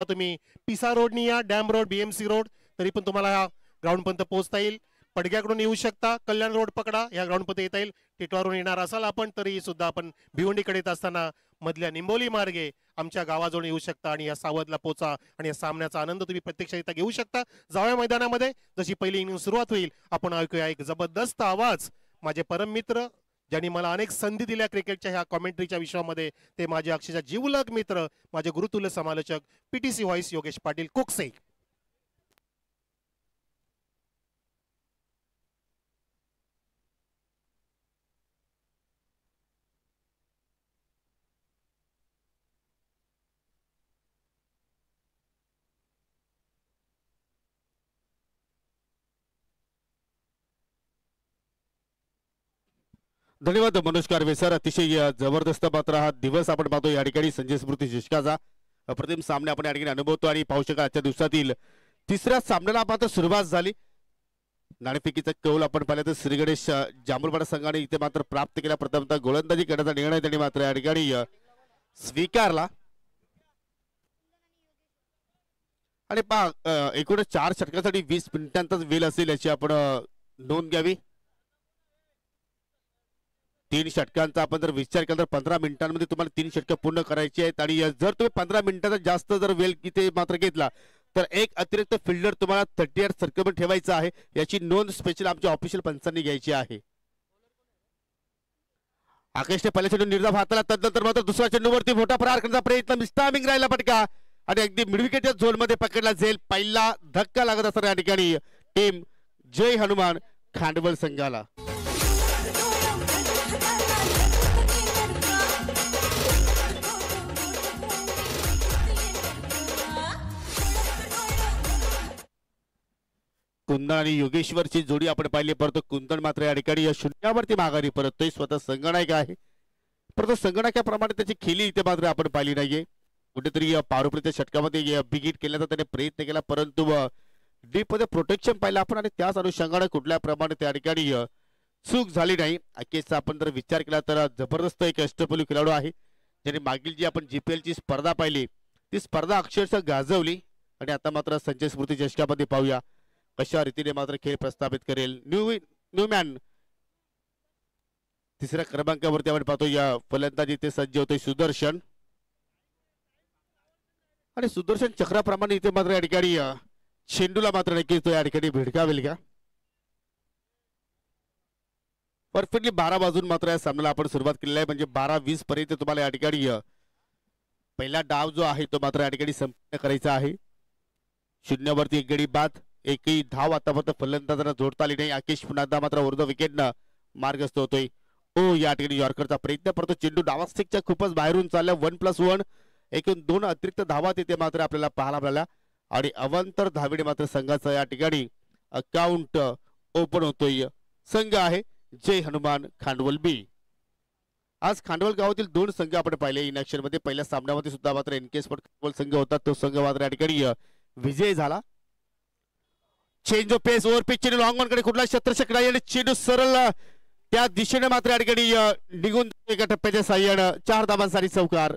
तुम्ही पिसा रोडनी या, डॅम रोड, BMC रोड, तरी पण तुम्हाला ह्या ग्राउंड पर्यंत पोहोचता येईल. पडग्याकडून येऊ शकता, कल्याण रोड पकडा, या ग्राउंड पर्यंत येता येईल. टिटवारून येणार असाल आपण तरी सुद्धा आपण भिवंडीकडे येत असताना मधल्या निंबोली मार्गे आमच्या गावाजवळ येऊ शकता आणि या सावधला पोचा आणि या सामन्याचा आनंद तुम्ही प्रत्यक्ष इथं घेऊ शकता. जावया मैदानामध्ये जशी पहिली इनिंग सुरुवात होईल आपण ऐकूया एक जबरदस्त आवाज. माझे परम मित्र ज्यांनी मला अनेक संधी दिल्या क्रिकेटच्या ह्या कॉमेंट्रीच्या विषयामध्ये, ते माझे अक्षरशः जीवलग मित्र, माझे गुरुतुल्य समालोचक PTC व्हॉइस योगेश पाटील कोकसे. धन्यवाद मनोज कारवे सर. अतिशय जबरदस्त मात्र हा दिवस आपण पाहतो या ठिकाणी संजय स्मृती चषकाचा अप्रतिम सामने आपण या ठिकाणी अनुभवतो आणि पाहू शकाल आजच्या दिवसातील तिसऱ्या सामन्याला मात्र सुरुवात झाली. नाणेफेकीचा कौल आपण पाहिलं तर श्री गणेश जांभूळपाडा संघाने इथे मात्र प्राप्त केला. प्रथमतः गोलंदाजी करण्याचा निर्णय त्यांनी मात्र या ठिकाणी स्वीकारला आणि पहा एकूण 4 षटकासाठी 20 मिनिटांचाच वेळ असेल याची आपण नोंद घ्यावी. 3 षटकांचा आपण जर विचार केला तर 15 मिनिटांमध्ये तुम्हाला 3 षटकं पूर्ण करायची आहेत आणि जर तुम्ही 15 मिनिटाचा जास्त जर वेळ इथे मात्र घेतला तर एक अतिरिक्त फिल्डर तुम्हाला 38 सर्कलमध्ये ठेवायचा आहे. याची नोंद स्पेशल आमच्या ऑफिशियल पंचांनी घ्यायची आहे. आकाशने पहिल्या चेंडू निर्धाव हाताला, तदनंतर मात्र दुसऱ्या चेंडूवरती मोठा प्रहार करण्याचा प्रयत्न, मिस्टामिंग राहिला फटका आणि अगदी मिडविकेटच्या झोनमध्ये पकडला जाईल. पहिला धक्का लागत असताना या ठिकाणी टीम जय हनुमान खांडवल संघाला. कुंदन आणि योगेश्वरची जोडी आपण पाहिली, परंतु कुंदन मात्र या ठिकाणी या शून्यावरती माघारी परततोय. स्वतः संगणक आहे परंतु संगणकाप्रमाणे त्याची खेळी इथे मात्र आपण पाहिली नाहीये. कुठेतरी पारुपलीच्या षटकामध्ये बिगिट केल्याचा त्याने प्रयत्न केला परंतु डीप मध्ये प्रोटेक्शन पाहिलं आपण आणि त्याच अनुषंगाने कुठल्या प्रमाणे त्या ठिकाणी चूक झाली नाही. अखेरचा आपण जर विचार केला तर जबरदस्त एक अष्टपैलू खेळाडू आहे ज्याने मागील जी आपण GPL ची स्पर्धा पाहिली ती स्पर्धा अक्षरशः गाजवली आणि आता मात्र संजय स्मृती चषकामध्ये पाहूया कशा रीतीने मात्र खेळ प्रस्थापित करेल. न्यूमॅन तिसऱ्या क्रमांकावरती आपण पाहतो या फलंदाजी ते सज्ज होते सुदर्शन आणि सुदर्शन चक्राप्रमाणे इथे मात्र या ठिकाणी चेंडूला मात्र नक्कीच तो या ठिकाणी भिडकावेल का. परफेक्टली 12 बाजून मात्र या सामन्याला आपण सुरुवात केलेली आहे म्हणजे 12-20 पर्यंत तुम्हाला या ठिकाणी पहिला डाव जो आहे तो मात्र या ठिकाणी संपन्न करायचा आहे. शून्यावरती एक गडी बाद, एकही धाव आतापर्यंत फलंदाजांना जोडता आली नाही. आकेश पुन्हा मात्र उर्ध्व विकेटनं मार्गस्थ होतोय. या ठिकाणी यॉर्करचा प्रयत्न परंतु चेंडू डावास्टिकच्या खूपच बाहेरून चालला. 1+1 एकूण 2 अतिरिक्त धावा तिथे मात्र आपल्याला पाहायला मिळाल्या आणि अवांतर धावेने मात्र संघाचा या ठिकाणी अकाउंट ओपन होतोय. संघ आहे जय हनुमान खांडवल बी. आज खांडवल गावातील 2 संघ आपण पाहिले इन ऍक्शन मध्ये. पहिल्या सामन्यामध्ये सुद्धा मात्र NK स्पोर्ट खांडवल संघ होता, तो संघ मात्र या ठिकाणी विजय झाला. Change of pace, over pitch, चेंडू लॉंग ऑन कडे कुठला क्षेत्ररक्षक नाही आणि चेंडू सरळ त्या दिशेने मात्र या ठिकाणी निघून एका टप्प्याच्या साह्यानं 4 धावांसाठी चौकार.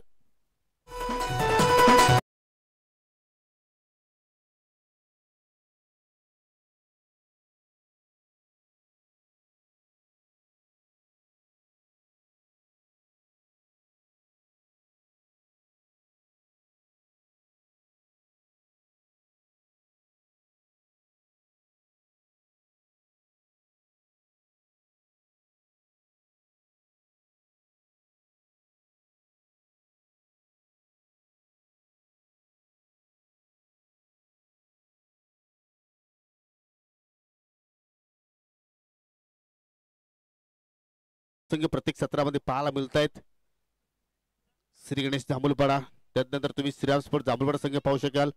संघ प्रत्येक सत्रामध्ये पाहायला मिळत आहेत. श्री गणेश जांभूळपाडा, त्यानंतर तुम्ही श्रीराम स्पोर्ट जांभूळपाडा संघ पाहू शकाल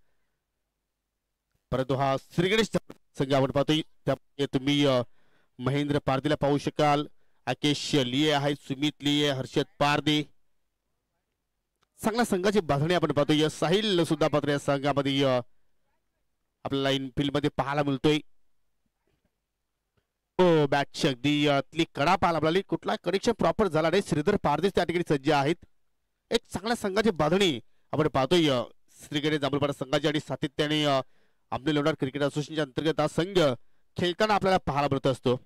परंतु हा श्री गणेश संघ आपण पाहतोय. त्यामध्ये तुम्ही महेंद्र पारदीला पाहू शकाल, आकेश लिये आहे, सुमित लिये, हर्षद पारदे, चांगल्या संघाची बांधणी आपण पाहतोय. साहिल सुद्धा पात्र या संघामध्ये आपल्याला इनफिल्ड मध्ये पाहायला मिळतोय. बॅटची अगदी कडा पाहायला मिळाली, कुठला कनेक्शन प्रॉपर झाला नाही. श्रीधर पारदेश त्या ठिकाणी सज्ज आहेत. एक चांगल्या संघाची बांधणी आपण पाहतोय श्रीगणेश जांभूळपाडा संघाची आणि सातत्याने आमने लोणार क्रिकेट असोसिएशनच्या अंतर्गत हा संघ खेळताना आपल्याला पाहायला मिळत असतो.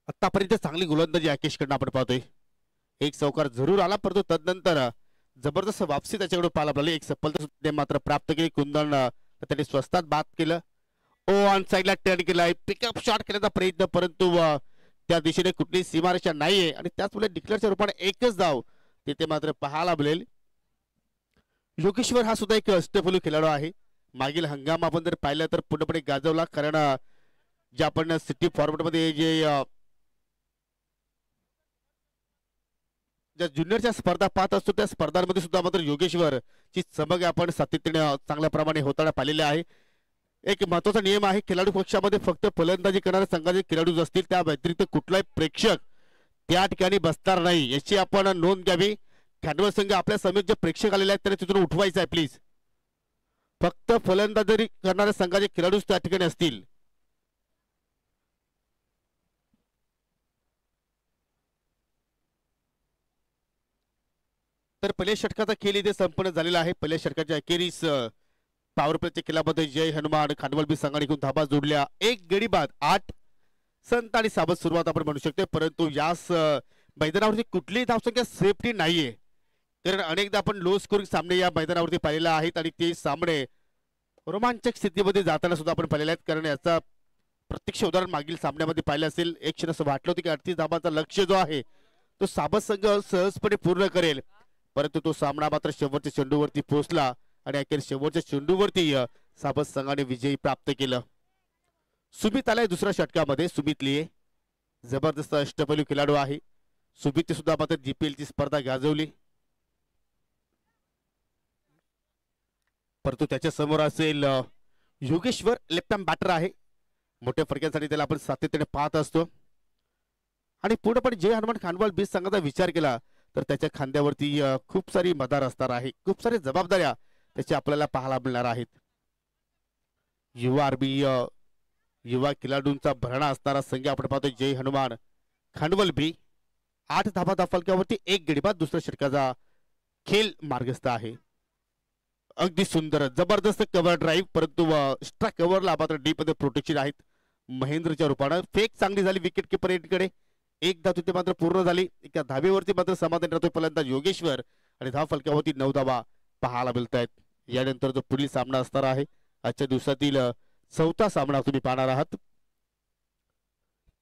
आतापर्यंत चांगली गोलंदाजी आकेशकडनं आपण पाहतोय. एक चौकार जरूर आला, परंतु तदनंतर जबरदस्त वापसी त्याच्याकडे पाहायला मिळाली. एक सफलता मात्र प्राप्त केली. कुंदन त्याने स्वस्तात बाद केलं. ऑन साईडला टर्न केलाय, पिकअप शॉट करण्याचा प्रयत्न, परंतु त्या दिशेने कुठलीही सीमारेषा नाहीये आणि त्याचमुळे डिक्लेअरच्या रूपाने एकच धाव तिथे मात्र पाहायला मिळेल. योगेश्वर हा सुद्धा एक अष्टपैलू खेळाडू आहे. मागील हंगाम आपण जर पाहिलं तर पूर्णपणे गाजवला, कारण जे आपण सिटी फॉर्मॅट मध्ये जे ज्या ज्युनियरच्या स्पर्धा पाहत असतो त्या स्पर्धांमध्ये सुद्धा मात्र योगेश्वर ची चमक आपण सातत्याने चांगल्या प्रमाणे होताना पाहिलेले आहे. एक महत्वाचा नियम आहे, खेळाडू पक्षामध्ये फक्त फलंदाजी करणारे संघाचे खेळाडू असतील, त्या व्यतिरिक्त कुठलाही प्रेक्षक त्या ठिकाणी बसणार नाही याची आपण नोंद घ्यावी. खांडवल संघ आपल्या समेत जे प्रेक्षक आलेले आहेत त्यांना तिथून उठवायचं आहे प्लीज. फक्त फलंदाजी करणाऱ्या संघाचे खेळाडू त्या ठिकाणी असतील. तर पहिल्या षटकाचा खेळ इथे संपन्न झालेला आहे. पहिल्या षटकाच्या अखेरीस पॉवर प्लेच्या खेळामध्ये जय हनुमान खांडवल बी संघाने धाबा जोडल्या. एक गडी बाद 8 संत आणि साबत सुरुवात आपण म्हणू शकतो, परंतु यास मैदानावरती कुठलीही धावसंख्या सेफ्टी नाहीये, कारण अनेकदा आपण लो स्कोरिंग सामने या मैदानावरती पाहिलेले आहेत आणि ते सामने रोमांचक स्थितीमध्ये जाताना सुद्धा आपण पाहिलेले आहेत. कारण याचा प्रत्यक्ष उदाहरण मागील सामन्यामध्ये पाहिलं असेल. एक क्षण असं वाटलं होतं की 38 धाबांचा लक्ष्य जो आहे तो साबत संघ सहजपणे पूर्ण करेल, परंतु तो सामना मात्र शेवटच्या चेंडूवरती पोहोचला आणि अखेर शेवटच्या चेंडूवरती साबत संघाने विजयी प्राप्त केलं. सुमित आलाय दुसऱ्या षटकामध्ये. सुमित लिये जबरदस्त अष्टपैलू खेळाडू आहे. सुमित सुद्धा मात्र जीपीएल ची स्पर्धा गाजवली, परंतु त्याच्या समोर असेल योगेश्वर, लेफ्ट आर्म बॅटर आहे. मोठ्या फरक्यांसाठी त्याला आपण सातत्याने पाहत असतो आणि पूर्णपणे जय हनुमान खांडवल बीज संघाचा विचार केला तर त्याच्या खांद्यावरती खूप सारी मदार असणार आहे, खूप सारी जबाबदाऱ्या त्याच्या आपल्याला पाहायला मिळणार आहेत. युवा आर्मी युवा खेळाडूंचा भरणा असणारा संघ आपण पाहतोय जय हनुमान खांडवल बी. 8 धाबा फलकावरती एक गडीबाद दुसऱ्या षटकाचा खेळ मार्गस्थ आहे. अगदी सुंदर जबरदस्त कव्हर ड्राईव्ह, परंतु स्ट्राइक कव्हरला मात्र डीप मध्ये प्रोटेक्शन आहेत महेंद्रच्या रूपानं. फेक चांगली झाली विकेट किपर एंडकडे. एक धाव तिथे मात्र पूर्ण झाली. एका धाबेवरती मात्र समाधान राहतोय फलंदाज योगेश्वर आणि धाव फलकावरती 9 धावा पाहायला मिळत आहेत. यानंतर जो पुढील सामना असणार आहे आजच्या दिवसातील चौथा सामना तुम्ही पाहणार आहात.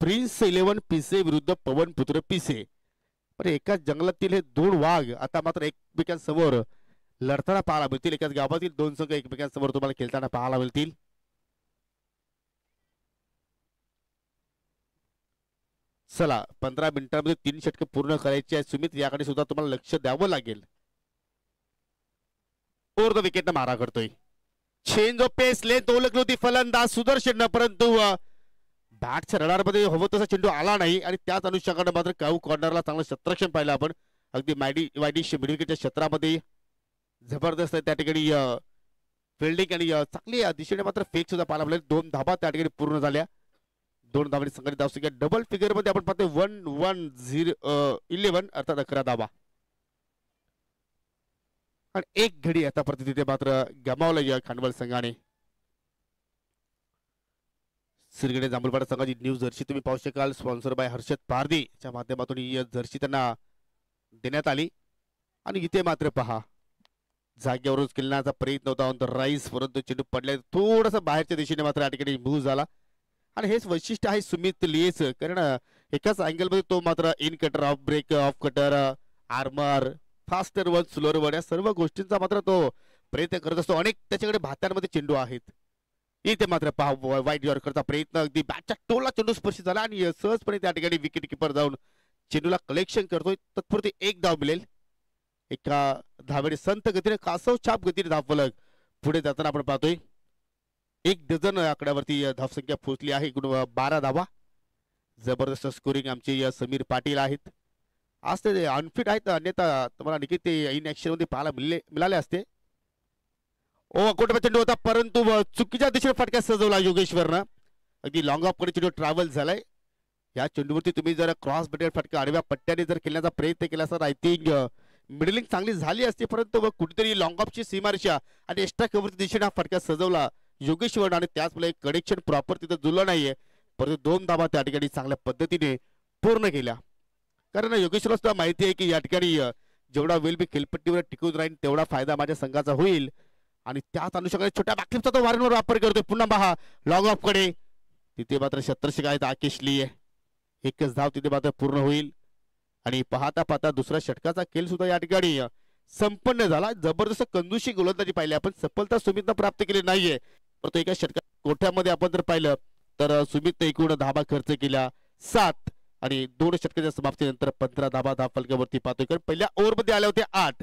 प्रिन्स 11 पिसे विरुद्ध पवन पुत्र पिसे. पण एकाच जंगलातील हे 2 वाघ आता मात्र एकमेकांसमोर लढताना पाहायला मिळतील. एकाच गावातील 2 संघ एकमेकांसमोर तुम्हाला खेळताना पाहायला मिळतील. चला 15 मिनिटांमध्ये 3 षटके पूर्ण करायची आहे. सुमित याकडे सुद्धा तुम्हाला लक्ष द्यावं लागेल. ओव्हर द विकेट मारा करतोय. चेंज ऑफ पेस लेंथ ओळखली होती फलंदाज सुदर्शन, परंतु बॅटच्या रडारमध्ये हवं तसा चेंडू आला नाही आणि त्याच अनुषंगाने मात्र काऊ कॉर्नरला चांगलं शतरक्षण पाहिलं आपण. अगदी वायडिश मिड विकेटच्या क्षेत्रामध्ये जबरदस्त त्या ठिकाणी फिल्डिंग आणि चांगली दिशेने मात्र फेक सुद्धा पाहायला मिळेल. 2 धाबा त्या ठिकाणी पूर्ण झाल्या. 2 धावांनी संघाने धावसंख्या डबल फिगर मध्ये आपण पाहतोय 11 अर्थात 11 धावा आणि एक घडी आतापर्यंत तिथे मात्र गमावलं या खांडवल संघाने. श्रीगणेश जांभूळपाडा संघाची न्यूज जर्सी तुम्ही पाहू शकाल. स्पॉन्सर बाय हर्षद पारधी च्या माध्यमातून ही जर्सी त्यांना देण्यात आली आणि इथे मात्र पहा जागेवरून खेळण्याचा प्रयत्न होता ऑन द राईस, परंतु चेंडू पडल्या थोडासा बाहेरच्या दिशेने मात्र या ठिकाणी मूव्ह झाला आणि हेच वैशिष्ट्य आहे सुमित लियेच, कारण एकाच अँगल मध्ये तो मात्र in cutter off break off cutter armer faster one slower one या सर्व गोष्टींचा मात्र तो प्रयत्न करत असतो. अनेक त्याच्याकडे भात्यांमध्ये चेंडू आहेत. इथे मात्र पहा वाईट यॉर्करचा प्रयत्न अगदी बॅटच्या टोला चेंडू स्पर्श झाला आणि सहजपणे त्या ठिकाणी विकेट किपर जाऊन चेंडूला कलेक्शन करतोय. तत्पुरती एक धाव मिळेल. एका धावेने संत गतीने कासव छाप गतीने धावफलक पुढे जाताना आपण पाहतोय 1 डझन आकड्यावरती धावसंख्या पोहोचली आहे. 12 धावा. जबरदस्त स्कोरिंग आमचे समीर पाटील आहेत. आज ते अनफिट आहेत, अन्यथा तुम्हाला निकित ते इन ऍक्शन मध्ये पाहायला मिळाले असते. कोटपा चेंडू होता, परंतु चुकीच्या दिशेने फटका सजवला योगेश्वरनं. अगदी लॉंग ऑफ कडे चेंडू ट्रॅव्हल झालाय. या चेंडूवरती तुम्ही जर क्रॉस बटेड फटका आडव्या पट्ट्याने जर खेळण्याचा प्रयत्न केला तर आय थिंक मिडलिंग चांगली झाली असती, परंतु कुठेतरी लॉंग ऑफची सीमारेषा आणि एक्स्ट्रा कव्हरच्या दिशेने हा फटका सजवला योगेश्वर आणि त्याचमुळे कनेक्शन प्रॉपर तिथं जुळलं नाहीये, परंतु 2 धावा त्या ठिकाणी चांगल्या पद्धतीने पूर्ण केल्या. कारण योगेश्वरला सुद्धा माहिती आहे की या ठिकाणी जेवढा वेल मी खेळपट्टीवर टिकून राहील तेवढा फायदा माझ्या संघाचा होईल आणि त्याच अनुषंगाने छोट्या बॅकलिपचा तो वारंवार वापर करतोय. पुन्हा पहा लॉंग ऑफ कडे, तिथे मात्र शतरक्षक आहेत आकेश लिये. एकच धाव तिथे मात्र पूर्ण होईल आणि पाहता पाहता दुसऱ्या षटकाचा खेळ सुद्धा या ठिकाणी संपन्न झाला. जबरदस्त कंजूसी गोलंदाजी पाहिली आपण, सफलता सुमितनं प्राप्त केली नाहीये, परंतु एका षटकात कोठ्यामध्ये आपण जर पाहिलं तर सुमितने एकूण धाबा खर्च केल्या 7 आणि 2 षटकाच्या समाप्तीनंतर 15 धाबा धाव फलकावरती पाहतोय. कारण पहिल्या ओव्हरमध्ये आल्या होत्या 8.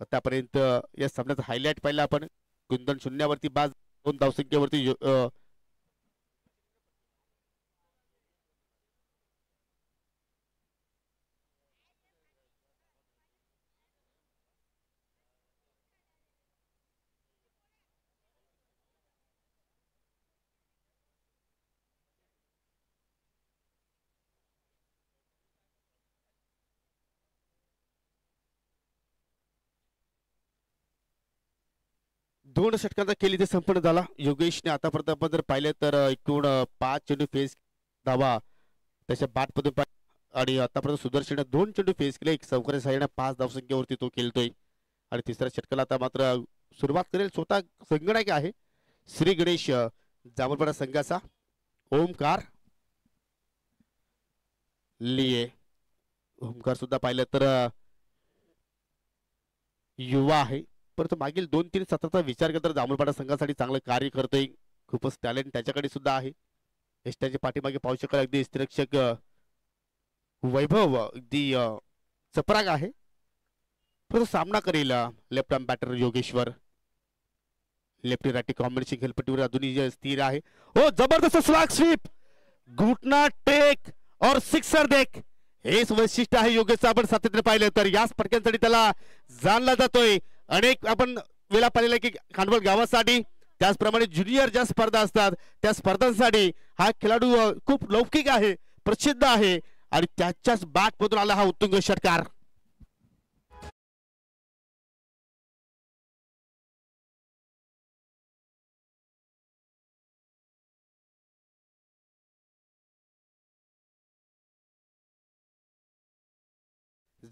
आतापर्यंत या सामन्याचा हायलाइट पाहिला आपण. गुंदन 0वरती बाज, 2 धावसंख्येवरती दोन षटकांचा खेळ इथे संपन्न झाला. योगेशने आतापर्यंत आपण जर पाहिलं तर एकूण 5 चेंडू फेस धावा त्याच्या बॅटमधून आणि आतापर्यंत सुदर्शनने 2 चेंडू फेस केले. एक चौकाच्या साह्याने 5 धावसंख्येवरती तो खेळतोय आणि तिसऱ्या षटकाला आता मात्र सुरुवात करेल स्वतः संगणक आहे श्री गणेश जामलपाडा संघाचा ओमकार लिये. ओमकार सुद्धा पाहिलं तर युवा आहे, परंतु मागील 2-3 सत्राचा विचार केला तर जांभूळपाडा संघासाठी चांगलं कार्य करतोय. खूपच टॅलेंट त्याच्याकडे सुद्धा आहे. यष्टाच्या पाठीमागे पाहू शकाल अगदी स्थिरक्षक वैभव अगदी चपराक आहे, परंतु सामना करेल left arm batter Yogeshwar. Lefty righty combination खेळपट्टीवर अजूनही स्थिर आहे. ओ जबरदस्त स्लॅग स्वीप, घुटना टेक और सिक्सर देख, हेच वैशिष्ट्य आहे योगेशचं. आपण सातत्याने पाहिलं तर याच फटक्यांसाठी त्याला जाणला जातोय. अनेक आपण वेळा पाहिलेला की खांडवल गावासाठी त्याचप्रमाणे ज्युनियर ज्या स्पर्धा असतात त्या स्पर्धांसाठी हा खेळाडू खूप लौकिक आहे, प्रसिद्ध आहे आणि त्याच्याच बॅट मधून आला हा उत्तुंग षटकार.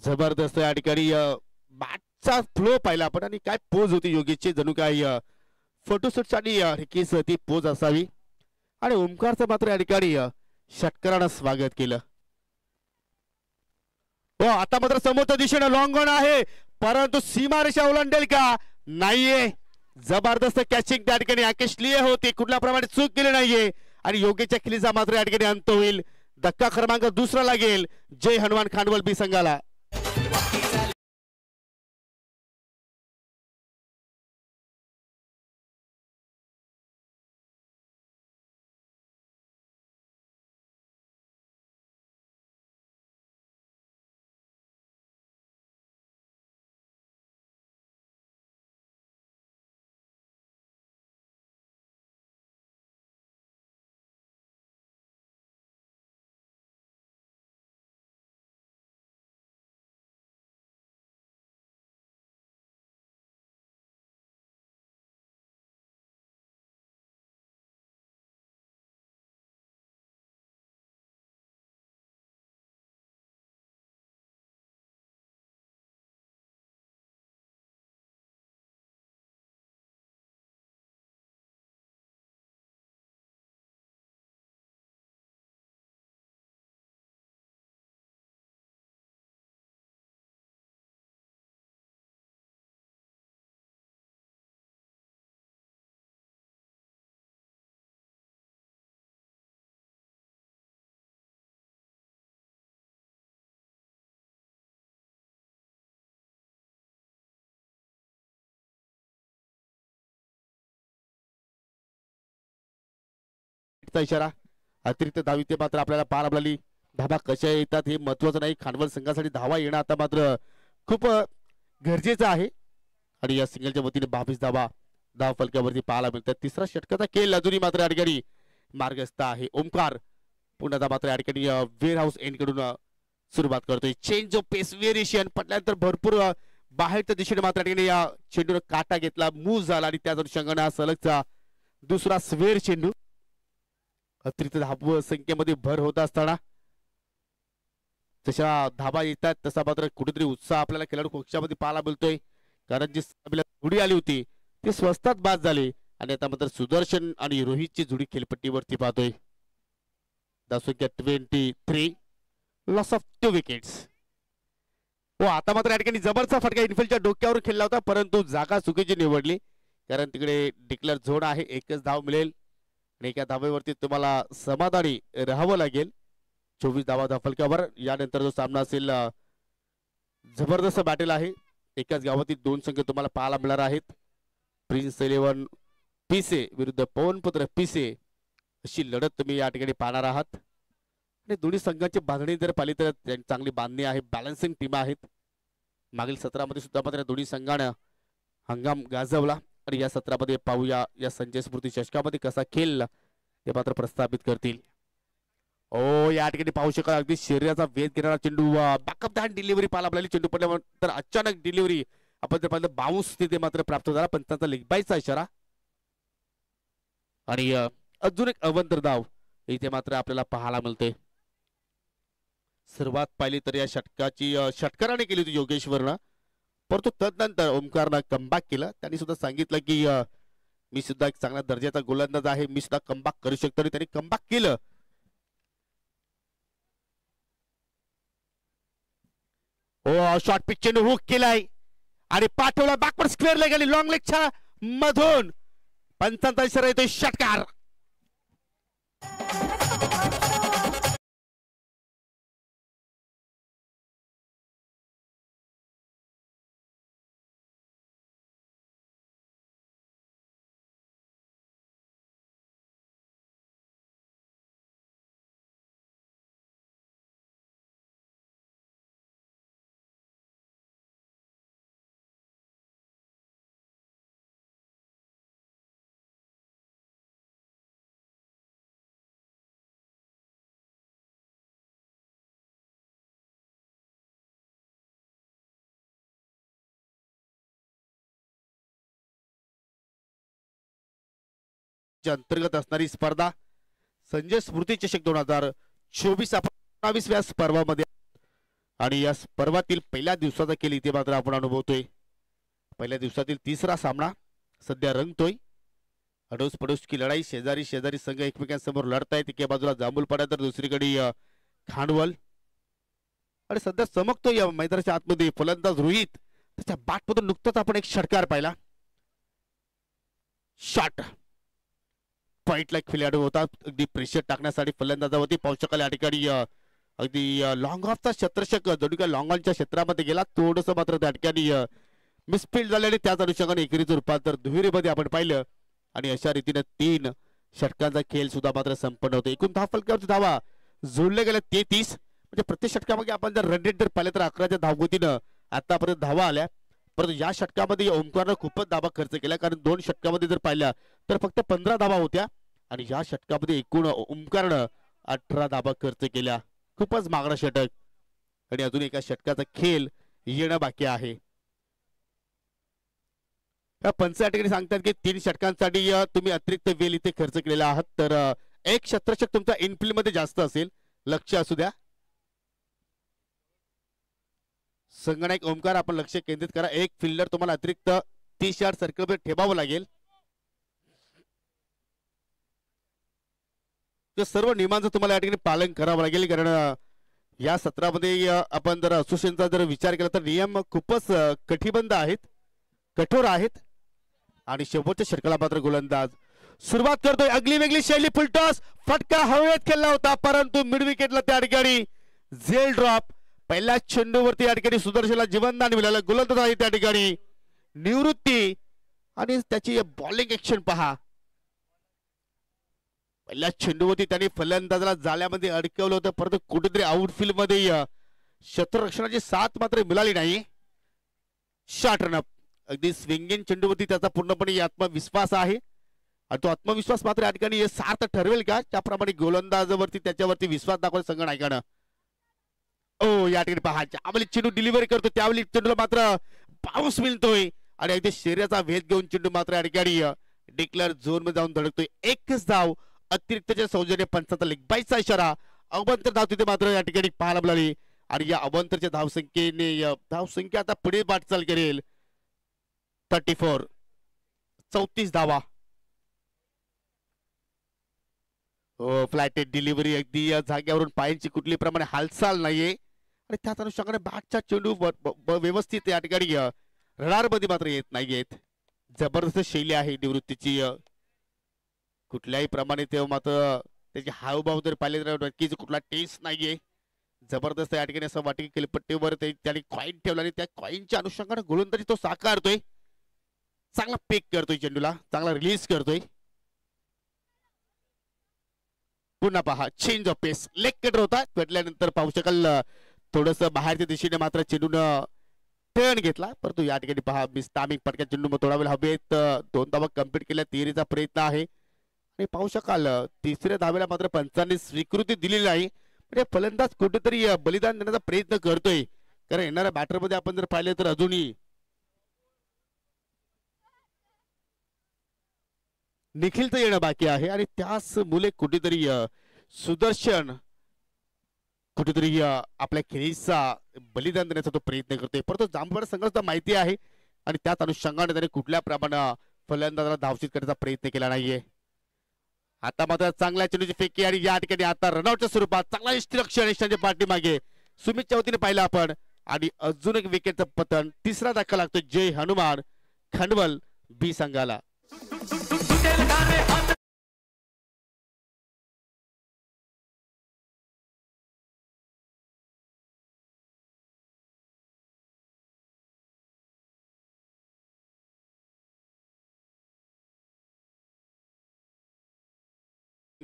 जबरदस्त या ठिकाणी बॅटचा फ्लो पाहिला आपण आणि काय पोज होती योगेशची, जणू काय फोटोशूट साठी केस ती पोज असावी. आणि ओमकारचं मात्र या ठिकाणी षटकारानं स्वागत केलं. हो आता मात्र समोरच्या दिशेने लॉंग ऑन आहे, परंतु सीमारेषा ओलांडेल का नाहीये. जबरदस्त कॅचिंग त्या ठिकाणी आकेश लिये होते, कुठल्या प्रमाणे चूक केली नाहीये आणि योगेशच्या खिलीचा मात्र या ठिकाणी अंत होईल. धक्का क्रमांक 2 लागेल जय हनुमान खांडवल बी संघाला. इशारा अतिरिक्त धाव इथे मात्र आपल्याला पार आपल्याला धाबा कशा येतात हे महत्वाचं नाही, खांडवल संघासाठी धावा येणं आता मात्र खूप गरजेचं आहे. आणि या सिंगलच्या वतीने 22 धावा धाव फलकावरती पाहायला मिळतात. तिसरा षटकाचा खेळ अजूनही मात्र या ठिकाणी मार्गस्थ आहे. ओमकार पुन्हा मात्र या ठिकाणी वेअर हाऊस एंड कडून सुरुवात करतोय. चेंज ऑफ पेस व्हेरिएशन पडल्यानंतर भरपूर बाहेरच्या दिशेने मात्र ठिकाणी या चेंडूने काटा घेतला, मूव झाला आणि त्याच अनुषंगाने हा सलगचा दुसरा स्वेर चेंडू. अतिरिक्त धाव संख्येमध्ये भर होत असताना जशा धाबा येतात तसा मात्र कुठेतरी उत्साह आपल्याला खेळाडू कक्षामध्ये पाहायला मिळतोय. कारण जी जोडी आली होती ती स्वस्तात बाद झाली आणि आता मात्र सुदर्शन आणि रोहितची जोडी खेळपट्टीवरती पाहतोय. धावसंख्या 23, लॉस ऑफ 2 विकेट्स. हो, आता मात्र या ठिकाणी जबरदस्त फटका इनफिल्डच्या डोक्यावर खेळला होता, परंतु जागा चुकीची निवडली. कारण तिकडे डिक्लेअर झोन आहे, एकच धाव मिळेल आणि एका धावेवरती तुम्हाला समाधानी राहावं लागेल. 24 धावा धावफलकावर. यानंतर जो सामना असेल जबरदस्त बॅटल आहे. एकाच गावातील 2 संघ तुम्हाला पाहायला मिळणार आहेत. प्रिन्स 11 पिसे विरुद्ध पवनपुत्र पिसे अशी लढत तुम्ही या ठिकाणी पाहणार आहात. आणि दोन्ही संघांची बांधणी जर पाहिली तर चांगली बांधणी आहे, बॅलन्सिंग टीम आहेत. मागील सत्रामध्ये सुद्धा मात्र दोन्ही संघानं हंगाम गाजवला आणि या सत्रामध्ये पाहूया या संजय स्मृती चषकामध्ये कसा खेळ ते मात्र प्रस्थापित करतील. ओ, या ठिकाणी पाहू शकाल अगदी शरीराचा वेध घेणारा चेंडू, बॅकअप द डिलिव्हरी पाहायला आपल्याला. चेंडू पडल्यानंतर अचानक डिलिव्हरी आपण जर पाहिलं बाउन्स तिथे मात्र प्राप्त झाला, पण त्यांचा लेग बायचा इशारा आणि अजून एक अवंतर धाव इथे मात्र आपल्याला पाहायला मिळते. सुरुवात पाहिली तर या षटकाची षटकाराने केली होती योगेश्वरनं, परंतु तदनंतर ओमकारनं कमबॅक केलं. त्यांनी सुद्धा सांगितलं की मी सुद्धा एक चांगल्या दर्जाचा गोलंदाज आहे, मी सुद्धा कमबॅक करू शकतो आणि त्यांनी कमबॅक केलं. हो, शॉर्ट पिच चेंडू हुक केलाय आणि पाठवला बॅकवर्ड स्क्वेअर लेग आणि लॉंग लेगच्या मधून पंचांचा इशारा येतोय षटकार. अंतर्गत असणारी स्पर्धा संजय स्मृती चषक 2024 स्पर्धामध्ये आणि या स्पर्धातील पहिल्या दिवसाचा खेळ इथे मात्र आपण अनुभवतोय. पहिल्या दिवसातील तिसरा सामना सध्या रंगतोय. अडोस पडोस की लढाई, शेजारी शेजारी संघ एकमेकांसमोर लढतायत. एका बाजूला जांभूलपाडा तर दुसरीकडे खांडवल आणि सध्या चमकतोय या मैदानाच्या आतमध्ये फलंदाज रोहित. त्याच्या बॅटमधून नुकताच आपण एक षटकार पाहिला. शॉट पॉइंटला खेळाडू होता, अगदी प्रेशर टाकण्यासाठी फलंदाजावरती पाहू शकाल. या ठिकाणी अगदी लॉंग ऑफचा क्षेत्रशक जोडीका लॉंग ऑनच्या क्षेत्रामध्ये गेला, थोडस मात्र त्या ठिकाणी मिसफील्ड झाले आणि त्याच अनुषंगाने एकेरीचं रूपांतर दुहेरीमध्ये आपण पाहिलं आणि अशा रीतीने 3 षटकांचा खेळ सुद्धा मात्र संपन्न होतो. एकूण धावफलकावरती धावा जोडले गेल्या 33. म्हणजे प्रत्येक षटकामध्ये आपण जर रन रेट जर पाहिलं तर 11च्या धावगतीनं आतापर्यंत धावा आल्या, परंतु या षटकामध्ये ओमकारनं खूपच धावा खर्च केल्या. कारण 2 षटकामध्ये जर पाहिल्या तर फक्त 15 धावा होत्या आणि या षटकामध्ये एकूण ओमकारनं 18 धावा खर्च केल्या. खूपच मागणं षटक आणि अजून एका षटकाचा खेळ येणं बाकी आहे. या पंच या ठिकाणी सांगतात की 3 षटकांसाठी तुम्ही अतिरिक्त वेळ इथे खर्च केलेला आहात, तर एक क्षेत्रशक तुमचा इनफिल्ड मध्ये जास्त असेल, लक्ष असू द्या. संगणक ओमकार आपण लक्ष केंद्रित करा. एक फिल्डर तुम्हाला अतिरिक्त 30 यार्ड सर्कलमध्ये ठेवावं लागेल. सर्व नियमांचं तुम्हाला या ठिकाणी पालन करावं लागेल. कारण या सत्रामध्ये आपण जर असोसिएशनचा जर विचार केला तर नियम खूपच कटिबंध आहेत, कठोर आहेत. आणि शेवटच्या षटकाला मात्र गोलंदाज सुरुवात करतोय. अगली वेगळी शैली, फुलटॉस फटका हवेत खेळला होता, परंतु मिड विकेटला त्या ठिकाणी झेल ड्रॉप. पहिल्या चेंडूवरती या ठिकाणी सुदर्शनला जीवनदान मिळालं. गोलंदाज आहे त्या ठिकाणी निवृत्ती आणि त्याची बॉलिंग ऍक्शन पहा. पहिल्या चेंडूवरती त्यांनी फलंदाजाला जाळ्यामध्ये अडकवलं होतं, परंतु कुठेतरी आउटफील्ड मध्ये क्षेत्ररक्षणाची साथ मात्र मिळाली नाही. Short run-up. अगदी स्विंगिंग चेंडूवरती त्याचा पूर्णपणे आत्मविश्वास आहे आणि तो आत्मविश्वास मात्र या ठिकाणी सार्थ ठरवेल का, त्याप्रमाणे गोलंदाजावरती त्याच्यावरती विश्वास दाखवला संघ नायकानं. ओ या ठिकाणी पहा ज्यावेळी चेंडू डिलिव्हरी करतो त्यावेळी चेंडूला मात्र पाऊस मिळतोय आणि अगदी शरीराचा भेद घेऊन चेंडू मात्र या ठिकाणी डिक्लेअर झोन मध्ये जाऊन धडकतोय. एकच धाव अतिरिक्तच्या सौजन्य पंचाचा लेग बाईचा इशारा. अवंतर धाव तिथे मात्र या ठिकाणी पाहायला मिळाली आणि या अवंतरच्या धावसंख्या आता पुढे वाटचाल करेल. 34 34 धावा. हो फ्लॅटेड डिलिव्हरी अगदी जाग्यावरून पायांची कुठली प्रमाणे हालचाल नाहीये आणि त्याच अनुषंगाने बॅटचा चेंडू व्यवस्थित या ठिकाणी रडार मध्ये मात्र येत नाहीयेत. जबरदस्त शैली आहे निवृत्तीची. कुठल्याही प्रमाणे ते मात्र त्याचे हावभाव जर पाहिले तर नक्कीच कुठला टेस्ट नाहीये. जबरदस्त या ठिकाणी असं वाटतं की खेळपट्टीवर त्याने कॉईन ठेवला आणि त्या कॉईनच्या अनुषंगाने गोलंदाजी तो साकारतोय. चांगला पेक करतोय चेंडूला, चांगला रिलीज करतोय. पुन्हा पहा change of pace. Leg cutter होता भेटल्यानंतर पाहू शकाल थोडस बाहेरच्या दिशेने मात्र चेंडून टर्न घेतला परंतु या ठिकाणी पहा मिस्टामिंग पटक्या चेंडू थोडा वेळ हवेत 2 धावा कंप्लीट केल्या. तिहेरीचा प्रयत्न आहे आणि पाहू शकाल तिसऱ्या धावेला मात्र पंचांनी स्वीकृती दिलेली नाही. म्हणजे फलंदाज कुठेतरी बलिदान देण्याचा प्रयत्न करतोय कारण येणाऱ्या बॅटर मध्ये आपण जर पाहिले तर अजूनही निखिलचं येणं बाकी आहे आणि त्याच मुले कुठेतरी सुदर्शन कुठेतरी आपल्या खेळीचा बलिदान देण्याचा तो प्रयत्न करतोय परंतु जांभूळ संघाला माहिती आहे आणि त्याच अनुषंगाने त्याने कुठल्या प्रमाणात फलंदाजाला धावचित करण्याचा प्रयत्न केला नाहीये. आता मात्र चांगल्या चेंडूची फेकी आणि या ठिकाणी आता रनआउटच्या स्वरूपात चांगला निष्ठ्याच्या पाठीमागे सुमितच्या वतीने पाहिलं आपण आणि अजून एक विकेटचं पतन. तिसरा धक्का लागतो जय हनुमान खंडवल बी संघाला.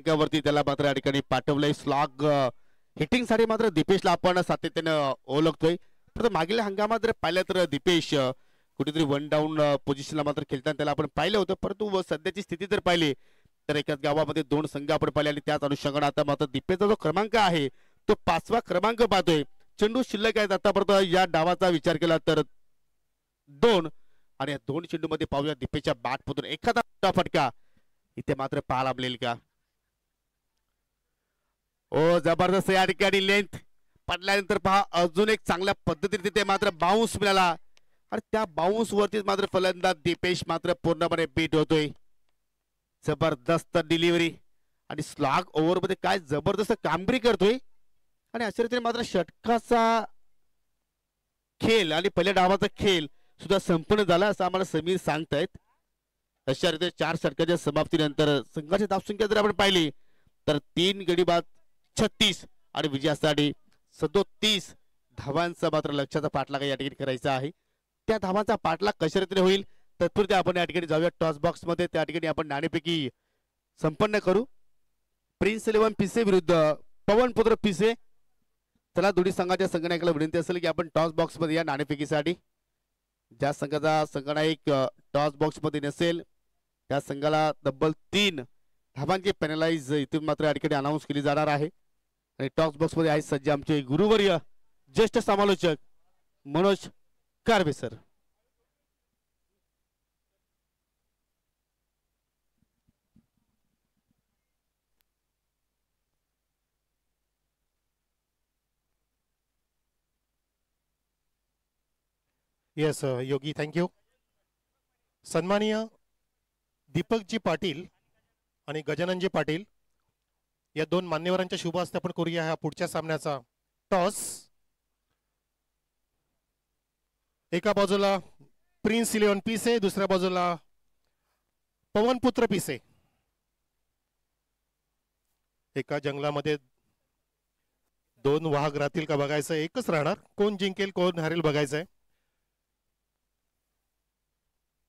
वरती त्याला मात्र या ठिकाणी पाठवलंय. स्लॉग हिटिंग साठी मात्र दीपेशला आपण सातत्यानं ओळखतोय परंतु मागील हंगामात जर पाहिलं तर दीपेश कुठेतरी 1 डाऊन पोझिशनला मात्र खेळताना त्याला आपण पाहिलं होतं परंतु सध्याची स्थिती जर पाहिली तर एकाच गावामध्ये 2 संघ आपण पाहिले आणि त्याच अनुषंगाने आता मात्र दीपेशचा जो क्रमांक आहे तो 5वा क्रमांक पाहतोय. चेंडू शिल्लक आहेत आतापर्यंत या डावाचा विचार केला तर 2 आणि या 2 चेंडू मध्ये पाहूया दीपेशच्या बॅट मधून एखादा फटका इथे मात्र पाहायला मिळेल का. ओ जबरदस्त या ठिकाणी लेंथ पडल्यानंतर पहा अजून एक चांगल्या पद्धतीने तिथे मात्र बाउन्स मिळाला आणि त्या बाउन्स वरतीच मात्र फलंदाज दीपेश मात्र पूर्णपणे बीट होतोय. जबरदस्त डिलिव्हरी आणि स्लॉग ओव्हर मध्ये काय जबरदस्त कामगिरी करतोय आणि अशा रीतीने मात्र षटकाचा खेळ आणि पहिल्या डावाचा खेळ सुद्धा संपन्न झाला असं आम्हाला समीर सांगतायत. अशा रीतीने 4 षटकाच्या समाप्तीनंतर संघाची धावसंख्या जर आपण पाहिली तर 3 गडी बाद 36 आणि विजयासाठी 37 धावांचा मात्र लक्षाचा पाठलाग या ठिकाणी करायचा आहे. त्या धावांचा पाठलाग कशा रीतीने होईल तत्पुरते आपण या ठिकाणी जाऊया टॉस बॉक्स मध्ये. त्या ठिकाणी आपण नाणेफेकी संपन्न करू. प्रिन्स 11 पिसे विरुद्ध पवनपुत्र पिसे. चला दोन्ही संघाच्या संगणकाला विनंती असेल की आपण टॉस बॉक्स मध्ये या नाणेफेकीसाठी ज्या संघाचा संगणक टॉस बॉक्स मध्ये नसेल त्या संघाला तब्बल 3 धावांची पेनलाइज इथून मात्र या ठिकाणी अनाऊन्स केली जाणार आहे. आणि टॉस बॉक्स मध्ये आहेत सज्ज आमचे गुरुवर्य ज्येष्ठ समालोचक मनोज कारवे सर. येस योगी थँक्यू. सन्माननीय दीपकजी पाटील आणि गजाननजी पाटील या 2 मान्यवरांच्या शुभ हस्ते आपण करूया ह्या पुढच्या सामन्याचा टॉस. एका बाजूला प्रिन्स 11 पिसे दुसऱ्या बाजूला पवनपुत्र पिसे. एका जंगलामध्ये 2 वाघ राहतील का बघायचं, एकच राहणार. कोण जिंकेल कोण हारेल बघायचंय.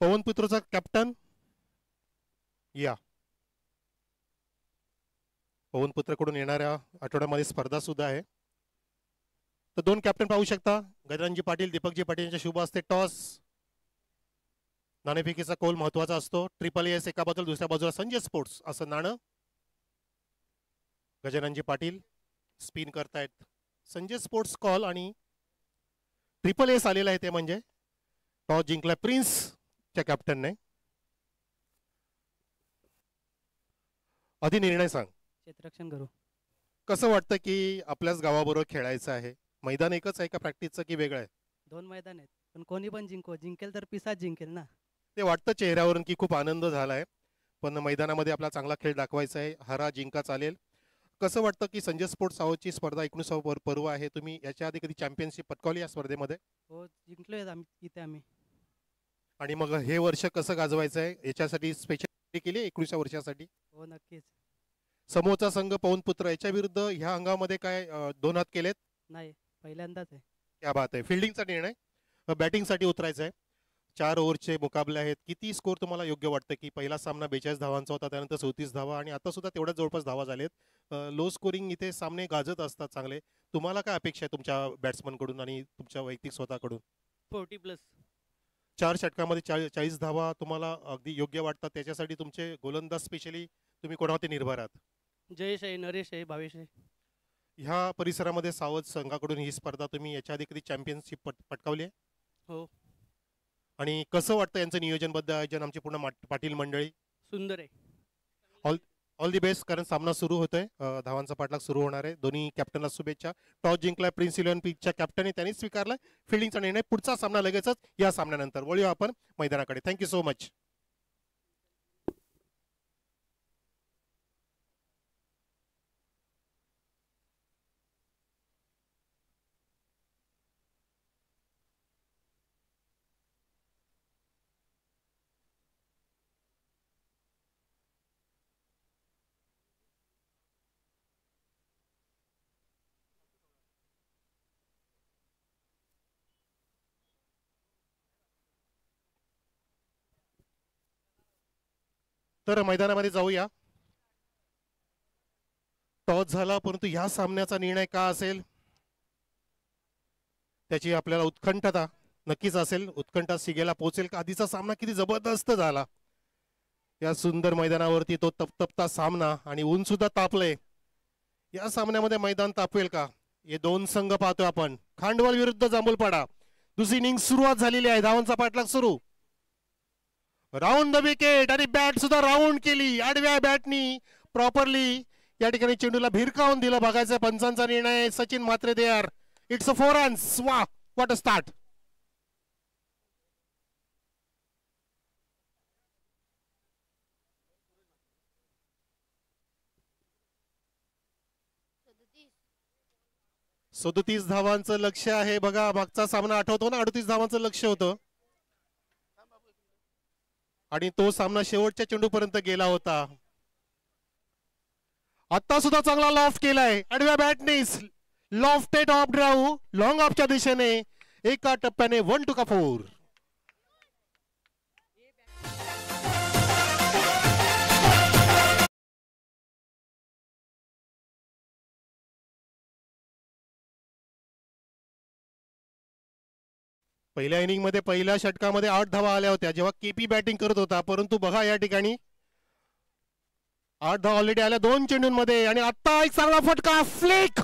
पवनपुत्रचा कॅप्टन या पवनपुत्रकडून येणाऱ्या आठवड्यामध्ये स्पर्धा सुद्धा आहे. तर 2 कॅप्टन पाहू शकता गजाननजी पाटील दीपकजी पाटील यांच्या शुभ असते. टॉस नाणेफेकीचा कौल महत्वाचा असतो. SSS एका बाजूला दुसऱ्या बाजूला संजय स्पोर्ट्स असं नाणं. गजाननजी पाटील स्पिन करतायत संजय स्पोर्ट्स कॉल आणि ट्रिपल एस आलेला आहे, ते म्हणजे टॉस जिंकला प्रिन्सच्या कॅप्टनने. आधी निर्णय सांग. क्षेत्ररक्षण करू. कसं वाटतं की आपल्याच गावाबरोबर खेळायचं आहे? मैदान एकच आहे का प्रॅक्टिसचं की वेगळं आहे? 2 मैदान आहेत, पण कोणी पण जिंकेल तर पिसाच जिंकेल ना. ते वाटतं चेहऱ्यावरून की खूप आनंद झालाय, पण मैदानामध्ये आपला चांगला खेळ दाखवायचा आहे. हरा जिंका चालेल. कसं वाटतं की संजय स्पोर्ट्स सावची स्पर्धा 19वा पर्व आहे, तुम्ही याच्या आधी कधी चॅम्पियनशिप पटकावली या स्पर्धेमध्ये? हो, जिंकलोय आम्ही. आणि मग हे वर्ष कसं गाजवायचं आहे याच्यासाठी स्पेशल केली 21व्या वर्षासाठी? हो, नक्कीच. समोरचा संघ पवन पुत्र याच्या विरुद्ध ह्या अंगामध्ये काय 2 हात केलेत? नाही, पहिल्यांदाच आहे. क्या बात आहे. फिल्डिंगचा निर्णय. बॅटिंगसाठी उतरायचं आहे. 4 ओव्हरचे मुकाबले आहेत. किती स्कोर तुम्हाला योग्य वाटतं की पहिला सामना 42 धावांचा होता, त्यानंतर 37 धावा आणि आता सुद्धा तेवढ्याच जवळपास धावा झालेत. लो स्कोरिंग इथे सामने गाजत असतात चांगले. तुम्हाला काय अपेक्षा आहे तुमच्या बॅट्समनकडून आणि तुमच्या वैयक्तिक स्वतःकडून? 40+. 4 षटकामध्ये 40 धावा तुम्हाला अगदी योग्य वाटतात. त्याच्यासाठी तुमचे गोलंदाज स्पेशली तुम्ही कोणावरती निर्भर आहात? जयेश आहे, नरेश आहे, भावेश आहे. ह्या परिसरामध्ये सावध संघाकडून ही स्पर्धा तुम्ही याच्या आधी कधी चॅम्पियनशिप पटकावली आहे? हो. आणि कसं वाटतं यांचं नियोजनबद्ध आयोजन, आमची पूर्ण पाटील मंडळी? सुंदर आहे. ऑल दी बेस्ट, कारण सामना सुरू होतोय. धावांचा पाठलाग सुरू होणार आहे. दोन्ही कॅप्टनला शुभेच्छा. टॉस जिंकलाय प्रिन्स 11 पिचच्या कॅप्टनने, त्यांनीच स्वीकारलाय फिल्डिंगचा निर्णय. पुढचा सामना लगेचच या सामन्यानंतर. वळूया आपण मैदानाकडे. Thank you so much. तर मैदानामध्ये जाऊया. टॉस झाला, परंतु या सामन्याचा निर्णय का असेल त्याची आपल्याला उत्कंठता नक्कीच असेल. उत्कंठा सिगेला पोहोचेल का? आधीचा सामना किती जबरदस्त झाला या सुंदर मैदानावरती, तो तपतपता सामना, आणि ऊन सुद्धा तापलंय. या सामन्यामध्ये मैदान तापवेल का? हे 2 संघ पाहतोय आपण. खांडवल विरुद्ध जांभूलपाडा. दुसरी इनिंग सुरुवात झालेली आहे. धावांचा पाठलाग सुरू. राऊंड द विकेट आणि बॅट सुद्धा राऊंड केली. आडव्या बॅटनी प्रॉपरली या ठिकाणी चेंडूला भिरकावून दिलं. बघायचं पंचांचा निर्णय. Sachin Mhatre there. It's a 4 runs. वा, व्हॉट अ स्टार्ट. सदतीस धावांचं लक्ष आहे. बघा, मागचा सामना आठवतो ना, 38 धावांचं लक्ष होतं आणि तो सामना शेवटच्या चेंडूपर्यंत गेला होता. आता सुद्धा चांगला लॉफ्ट केलाय आडव्या बॅटने. लॉफ्टेड ऑफ ड्राईव्ह लॉंग ऑफच्या दिशेने एका टप्प्याने 1-4. पहिल्या इनिंग मध्ये पहिल्या षटकामध्ये 8 धावा आल्या होत्या जेव्हा केपी बॅटिंग करत होता, परंतु बघा या ठिकाणी 8 धावा ऑलरेडी आल्या 2 चेंडूंमध्ये. आणि आता एक चांगला फटका, फ्लिक,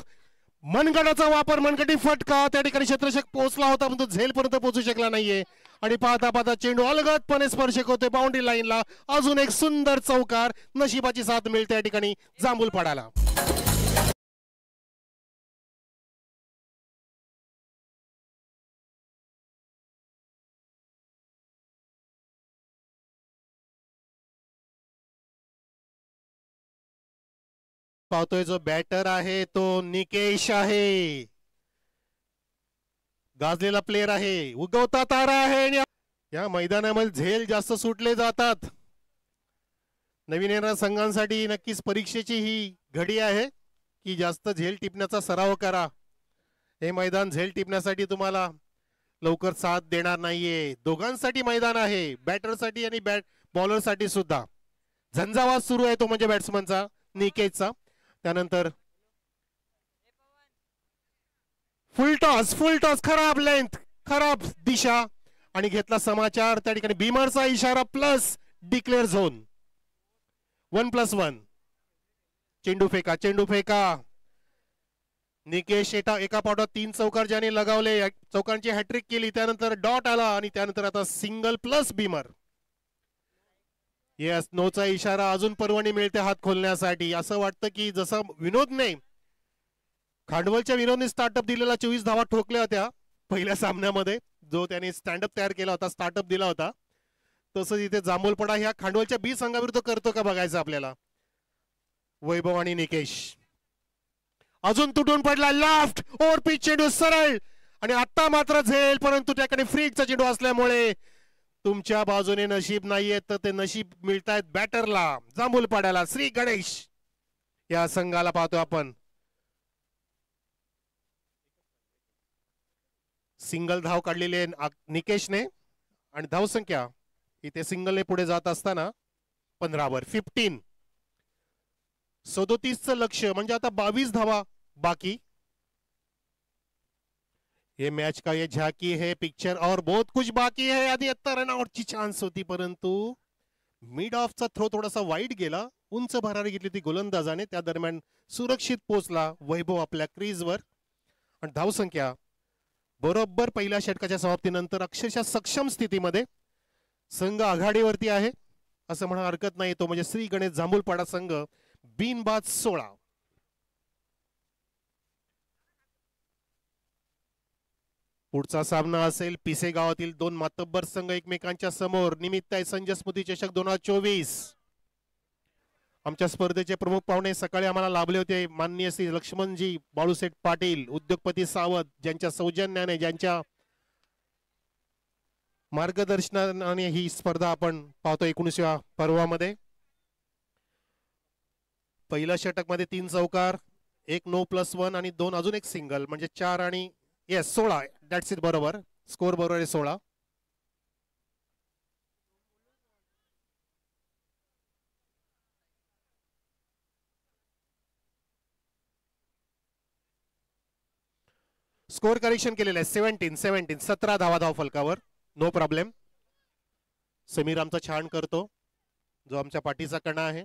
मनगटाचा वापर, मनगटी फटका. त्या ठिकाणी क्षेत्ररक्षक पोहोचला होता पण तो झेल पर्यंत पोहोचू शकला नाहीये. आणि पाहता पाहता चेंडू अलगदपणे स्पर्श होतोय बाउंड्री लाईनला. अजून एक सुंदर चौकार. नशिबाची साथ मिळते या ठिकाणी जांभूलपाड्याला. पाहतोय जो बॅटर आहे तो निकेश आहे. गाजलेला प्लेयर आहे, उगवता तारा आहे. या मैदानामध्ये झेल जास्त सुटले जातात. नवीन येणाऱ्या संघांसाठी नक्कीच परीक्षेची ही घडी आहे की जास्त झेल टिपण्याचा सराव करा. हे मैदान झेल टिपण्यासाठी तुम्हाला लवकर साथ देणार नाहीये. दोघांसाठी मैदान आहे, बॅटरसाठी आणि बॉलरसाठी सुद्धा. झंझावात सुरू आहे तो म्हणजे बॅट्समनचा, निकेशचा. त्यानंतर फुल टॉस, खराब लेंथ, खराब दिशा आणि घेतला समाचार. त्या ठिकाणी बीमरचा इशारा प्लस डिक्लेअर झोन. 1+1. चेंडू फेका. निकेश एका पावटात 3 चौकार ज्याने लगावले, चौकांची हॅट्रिक केली, त्यानंतर डॉट आला आणि त्यानंतर आता सिंगल प्लस बीमर. येस, नोचा इशारा. अजून परवानगी मिळते हात खोलण्यासाठी. असं वाटतं की जसं विनोदने खांडवलच्या विनोदने स्टार्टअप दिलेला 24 धावा ठोकल्या होत्या पहिल्या सामन्यामध्ये, जो त्याने स्टँडअप तयार केला होता, स्टार्टअप दिला होता, तसंच इथे जांभूलपडा ह्या खांडवलच्या बी संघाविरुद्ध करतो का बघायचं आपल्याला. वैभव आणि निकेश. अजून तुटून पडला लेफ्ट ओव्हर पिच चेंडू सरळ, आणि आता मात्र झेल, परंतु त्याकडे फ्रीकचा चेंडू असल्यामुळे तुमच्या बाजूने नशीब नाहीये, तर ते नशीब मिळतायत बॅटरला, जांभूलपाड्याला. श्री गणेश या संघाला पाहतो आपण. सिंगल धाव काढलेली आहे निकेशने, आणि धावसंख्या इथे सिंगलने पुढे जात असताना 15 वर 15. 37चं लक्ष, म्हणजे आता 22 धावा बाकी. ये मैच का ये झाकी है पिक्चर और बहुत कुछ बाकी है. आधी आता रनआउटची चान्स होती, परंतु मिड ऑफचा थ्रो थोडासा वाईट गेला. उंच भरारी घेतली ती गोलंदाजाने, त्या दरम्यान सुरक्षित पोहोचला वैभव आपल्या क्रीजवर. आणि धावसंख्या बरोबर पहिल्या षटकाच्या समाप्तीनंतर अक्षरशः सक्षम स्थितीमध्ये संघ आघाडीवरती आहे असं म्हणा हरकत नाही. तो म्हणजे श्री गणेश जांभूलपाडा संघ बिनबाद 16. पुढचा सामना असेल पिसे गावातील दोन मातब्बर संघ एकमेकांच्या समोर. निमित्त आहे संजय स्मृती चषक 2024. आमच्या स्पर्धेचे प्रमुख पाहुणे सकाळी आम्हाला लाभले होते, माननीय श्री लक्ष्मणजी बाळूसेठ पाटील, उद्योगपती सावध, ज्यांच्या सौजन्याने, ज्यांच्या मार्गदर्शनाने ही स्पर्धा आपण पाहतो 19व्या पर्वामध्ये. पहिल्या षटक मध्ये 3 चौकार, 1 नो प्लस 1 आणि 2 अजून एक सिंगल, म्हणजे 4 आणि 16. दॅट्स इट, बरोबर स्कोर बरोबर आहे 16. स्कोर करेक्शन केलेलं आहे 17 17 धावा धाव फलकावर, नो प्रॉब्लेम. समीर आमचा छान करतो, जो आमच्या पाठीचा कणा आहे,